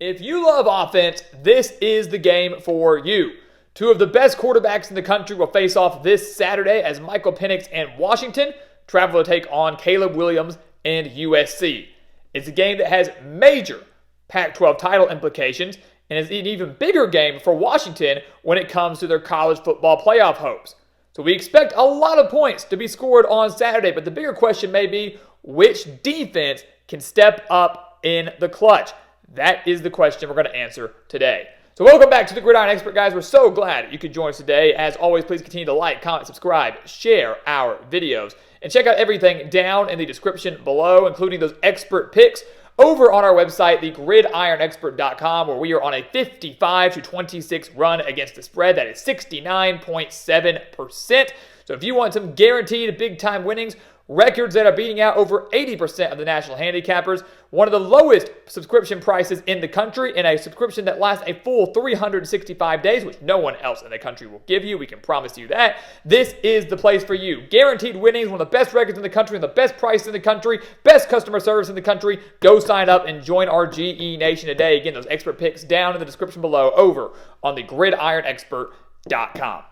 If you love offense, this is the game for you. Two of the best quarterbacks in the country will face off this Saturday as Michael Penix and Washington travel to take on Caleb Williams and USC. It's a game that has major Pac-12 title implications and is an even bigger game for Washington when it comes to their college football playoff hopes. So we expect a lot of points to be scored on Saturday, but the bigger question may be which defense can step up in the clutch. That is the question we're going to answer today. So welcome back to the Gridiron Expert, guys. We're so glad you could join us today. As always, please continue to like, comment, subscribe, share our videos, and check out everything down in the description below, including those expert picks over on our website, thegridironexpert.com, where we are on a 55-26 run against the spread. That is 69.7%. So if you want some guaranteed big-time winnings, records that are beating out over 80% of the national handicappers, one of the lowest subscription prices in the country, and a subscription that lasts a full 365 days, which no one else in the country will give you. We can promise you that. This is the place for you. Guaranteed winnings, one of the best records in the country, and the best price in the country, best customer service in the country. Go sign up and join our GE Nation today. Again, those expert picks down in the description below over on thegridironexpert.com.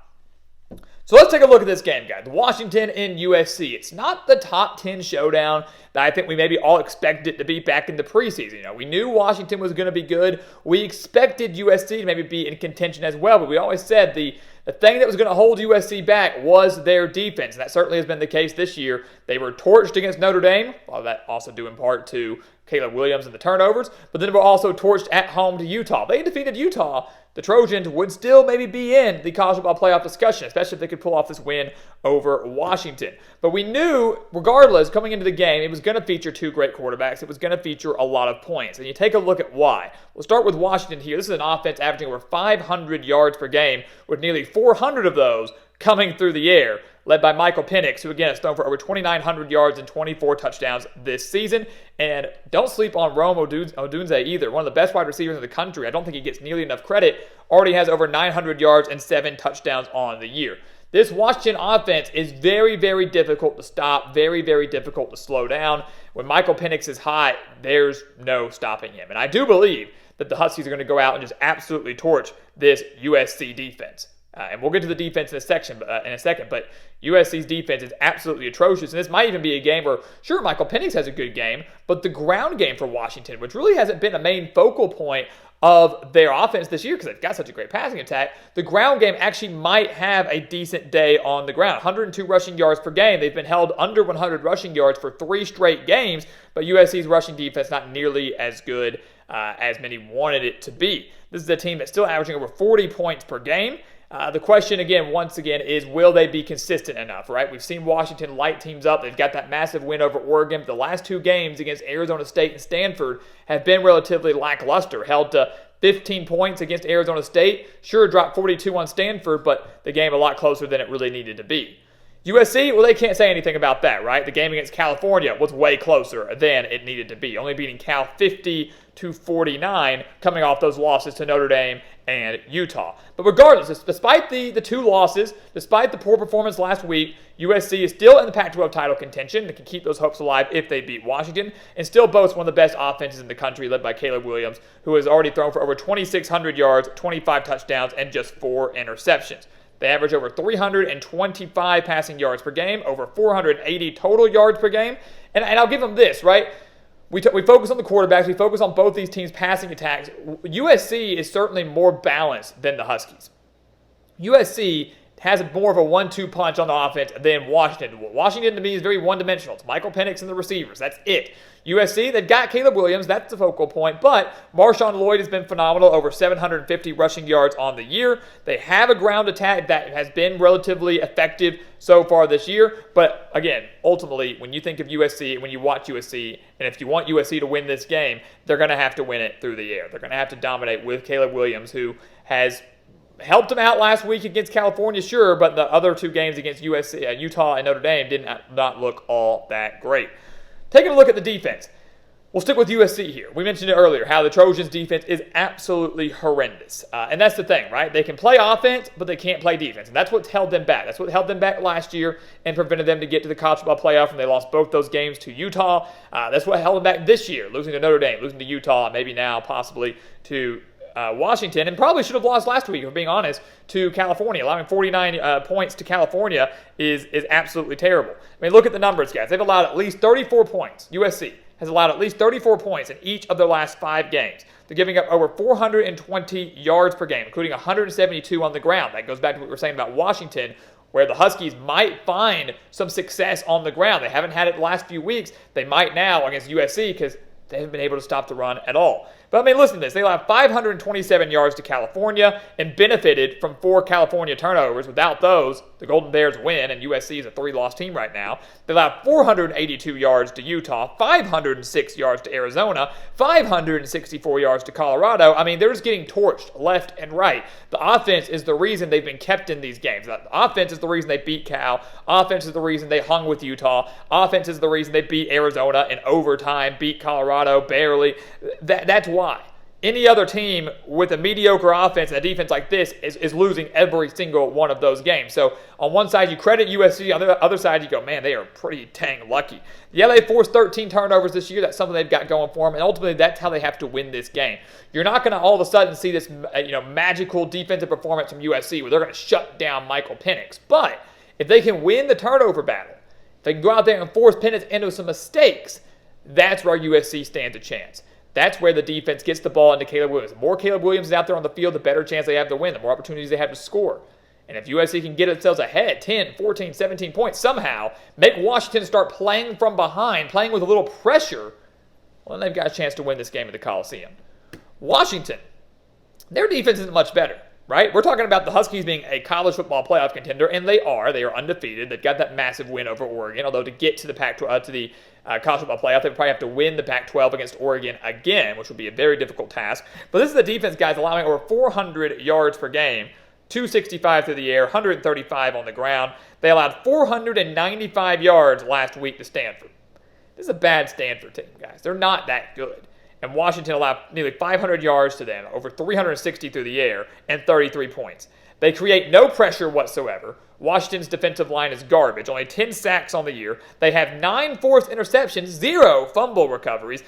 So let's take a look at this game, guys. Washington and USC. It's not the top 10 showdown that I think we maybe all expected it to be back in the preseason. You know, we knew Washington was going to be good. We expected USC to maybe be in contention as well, but we always said the thing that was going to hold USC back was their defense, and that certainly has been the case this year. They were torched against Notre Dame, a lot of that also due in part to Caleb Williams and the turnovers, but then they were also torched at home to Utah. They defeated Utah. The Trojans would still maybe be in the college football playoff discussion, especially if they could pull off this win over Washington. But we knew, regardless, coming into the game, it was going to feature two great quarterbacks. It was going to feature a lot of points. And you take a look at why. We'll start with Washington here. This is an offense averaging over 500 yards per game, with nearly 400 of those coming through the air, led by Michael Penix, who again has thrown for over 2,900 yards and 24 touchdowns this season. And don't sleep on Rome Odunze either, one of the best wide receivers in the country. I don't think he gets nearly enough credit. Already has over 900 yards and 7 touchdowns on the year. This Washington offense is very, very difficult to stop, very, very difficult to slow down. When Michael Penix is hot, there's no stopping him. And I do believe that the Huskies are going to go out and just absolutely torch this USC defense. And we'll get to the defense in a second, but USC's defense is absolutely atrocious. And this might even be a game where, sure, Michael Penix has a good game, but the ground game for Washington, which really hasn't been a main focal point of their offense this year because they've got such a great passing attack, the ground game actually might have a decent day on the ground. 102 rushing yards per game. They've been held under 100 rushing yards for 3 straight games, but USC's rushing defense not nearly as good as many wanted it to be. This is a team that's still averaging over 40 points per game. The question, once again, is will they be consistent enough, right? We've seen Washington light teams up. They've got that massive win over Oregon. The last 2 games against Arizona State and Stanford have been relatively lackluster, held to 15 points against Arizona State. Sure, dropped 42 on Stanford, but the game a lot closer than it really needed to be. USC, well, they can't say anything about that, right? The game against California was way closer than it needed to be, only beating Cal 50-49, coming off those losses to Notre Dame and Utah. But regardless, despite the 2 losses, despite the poor performance last week, USC is still in the Pac-12 title contention. They can keep those hopes alive if they beat Washington, and still boasts one of the best offenses in the country, led by Caleb Williams, who has already thrown for over 2,600 yards, 25 touchdowns, and just 4 interceptions. They average over 325 passing yards per game, over 480 total yards per game. And I'll give them this, right? We focus on the quarterbacks. We focus on both these teams' passing attacks. USC is certainly more balanced than the Huskies. USC has more of a 1-2 punch on the offense than Washington. Washington, to me, is very one-dimensional. It's Michael Penix and the receivers. That's it. USC, they've got Caleb Williams. That's the focal point. But Marshawn Lloyd has been phenomenal, over 750 rushing yards on the year. They have a ground attack that has been relatively effective so far this year. But, again, ultimately, when you think of USC, when you watch USC, and if you want USC to win this game, they're going to have to win it through the air. They're going to have to dominate with Caleb Williams, who has helped them out last week against California, sure, but the other 2 games against Utah and Notre Dame did not look all that great. Taking a look at the defense. We'll stick with USC here. We mentioned it earlier, how the Trojans' defense is absolutely horrendous. And that's the thing, right? They can play offense, but they can't play defense. And that's what's held them back. That's what held them back last year and prevented them to get to the college football playoff, and they lost both those games to Utah. That's what held them back this year, losing to Notre Dame, losing to Utah, and maybe now possibly to Washington, and probably should have lost last week, if I'm being honest, to California. Allowing 49 points to California is absolutely terrible. I mean, look at the numbers, guys. They've allowed at least 34 points. USC has allowed at least 34 points in each of their last 5 games. They're giving up over 420 yards per game, including 172 on the ground. That goes back to what we were saying about Washington, where the Huskies might find some success on the ground. They haven't had it the last few weeks. They might now against USC because they haven't been able to stop the run at all. But I mean, listen to this. They allowed 527 yards to California and benefited from 4 California turnovers. Without those, the Golden Bears win, and USC is a 3-loss team right now. They allowed 482 yards to Utah, 506 yards to Arizona, 564 yards to Colorado. I mean, they're just getting torched left and right. The offense is the reason they've been kept in these games. The offense is the reason they beat Cal. Offense is the reason they hung with Utah. Offense is the reason they beat Arizona in overtime, beat Colorado barely. That's why. Any other team with a mediocre offense and a defense like this is losing every single one of those games. So on one side, you credit USC. On the other side, you go, man, they are pretty dang lucky. Yeah, they forced 13 turnovers this year. That's something they've got going for them. And ultimately, that's how they have to win this game. You're not going to all of a sudden see this magical defensive performance from USC where they're going to shut down Michael Penix. But if they can win the turnover battle, if they can go out there and force Penix into some mistakes, that's where USC stands a chance. That's where the defense gets the ball into Caleb Williams. The more Caleb Williams is out there on the field, the better chance they have to win, the more opportunities they have to score. And if USC can get themselves ahead 10, 14, 17 points somehow, make Washington start playing from behind, playing with a little pressure, well, then they've got a chance to win this game at the Coliseum. Washington, their defense isn't much better, right? We're talking about the Huskies being a college football playoff contender, and they are. They are undefeated. They've got that massive win over Oregon, although to get to the Pac-12, to the college football playoff, they probably have to win the Pac-12 against Oregon again, which will be a very difficult task. But this is the defense, guys, allowing over 400 yards per game, 265 through the air, 135 on the ground. They allowed 495 yards last week to Stanford. This is a bad Stanford team, guys. They're not that good. And Washington allowed nearly 500 yards to them, over 360 through the air, and 33 points. They create no pressure whatsoever. Washington's defensive line is garbage, only 10 sacks on the year. They have 9 forced interceptions, 0 fumble recoveries.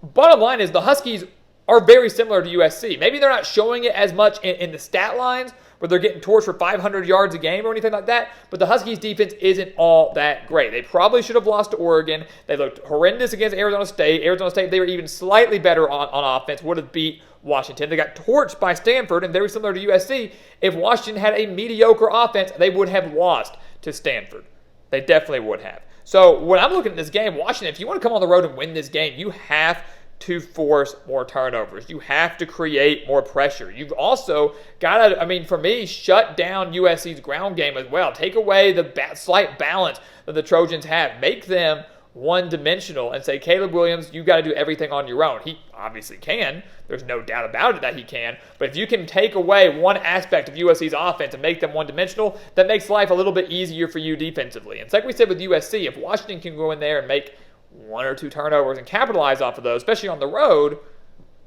Bottom line is the Huskies are very similar to USC. Maybe they're not showing it as much in the stat lines where they're getting torched for 500 yards a game or anything like that, but the Huskies' defense isn't all that great. They probably should have lost to Oregon. They looked horrendous against Arizona State. Arizona State, they were even slightly better on offense, would have beat Washington. They got torched by Stanford, and very similar to USC. If Washington had a mediocre offense, they would have lost to Stanford. They definitely would have. So when I'm looking at this game, Washington, if you want to come on the road and win this game, you have to force more turnovers. You have to create more pressure. You've also got to, for me, shut down USC's ground game as well. Take away the slight balance that the Trojans have. Make them one-dimensional and say, Caleb Williams, you got to do everything on your own. He obviously can. There's no doubt about it that he can. But if you can take away one aspect of USC's offense and make them one-dimensional, that makes life a little bit easier for you defensively. And it's like we said with USC, if Washington can go in there and make 1 or 2 turnovers and capitalize off of those, especially on the road,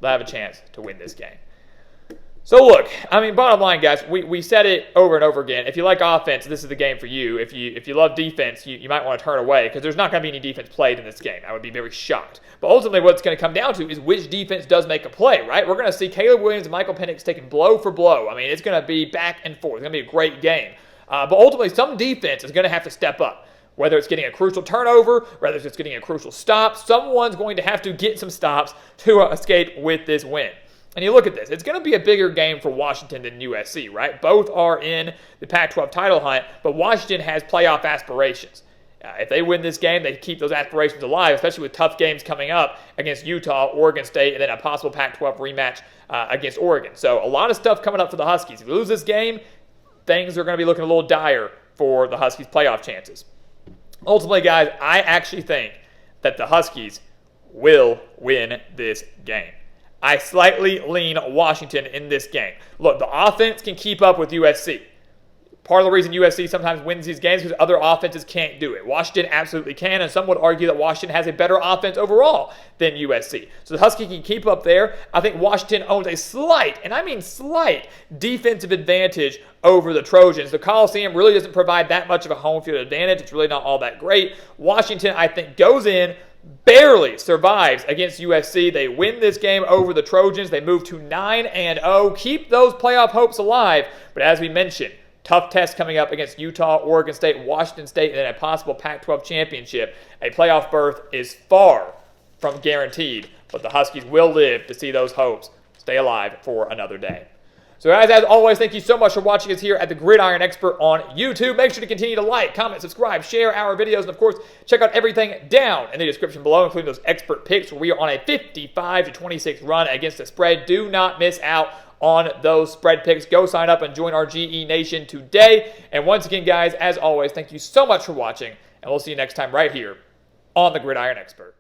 they'll have a chance to win this game. So look, bottom line, guys, we said it over and over again. If you like offense, this is the game for you. If you love defense, you might want to turn away because there's not going to be any defense played in this game. I would be very shocked. But ultimately, what it's going to come down to is which defense does make a play, right? We're going to see Caleb Williams and Michael Penix taking blow for blow. It's going to be back and forth. It's going to be a great game. But ultimately, some defense is going to have to step up. Whether it's getting a crucial turnover, whether it's just getting a crucial stop, someone's going to have to get some stops to escape with this win. And you look at this, it's going to be a bigger game for Washington than USC, right? Both are in the Pac-12 title hunt, but Washington has playoff aspirations. If they win this game, they keep those aspirations alive, especially with tough games coming up against Utah, Oregon State, and then a possible Pac-12 rematch against Oregon. So a lot of stuff coming up for the Huskies. If you lose this game, things are going to be looking a little dire for the Huskies' playoff chances. Ultimately, guys, I actually think that the Huskies will win this game. I slightly lean Washington in this game. Look, the offense can keep up with USC. Part of the reason USC sometimes wins these games is because other offenses can't do it. Washington absolutely can, and some would argue that Washington has a better offense overall than USC. So the Huskies can keep up there. I think Washington owns a slight, and I mean slight, defensive advantage over the Trojans. The Coliseum really doesn't provide that much of a home field advantage. It's really not all that great. Washington, I think, goes in, barely survives against USC. They win this game over the Trojans. They move to 9-0, keep those playoff hopes alive. But as we mentioned, tough test coming up against Utah, Oregon State, Washington State, and then a possible Pac-12 championship. A playoff berth is far from guaranteed, but the Huskies will live to see those hopes stay alive for another day. So guys, as always, thank you so much for watching us here at the Gridiron Expert on YouTube. Make sure to continue to like, comment, subscribe, share our videos, and of course, check out everything down in the description below, including those expert picks where we are on a 55-26 run against the spread. Do not miss out on those spread picks. Go sign up and join our GE Nation today. And once again, guys, as always, thank you so much for watching, and we'll see you next time right here on the Gridiron Expert.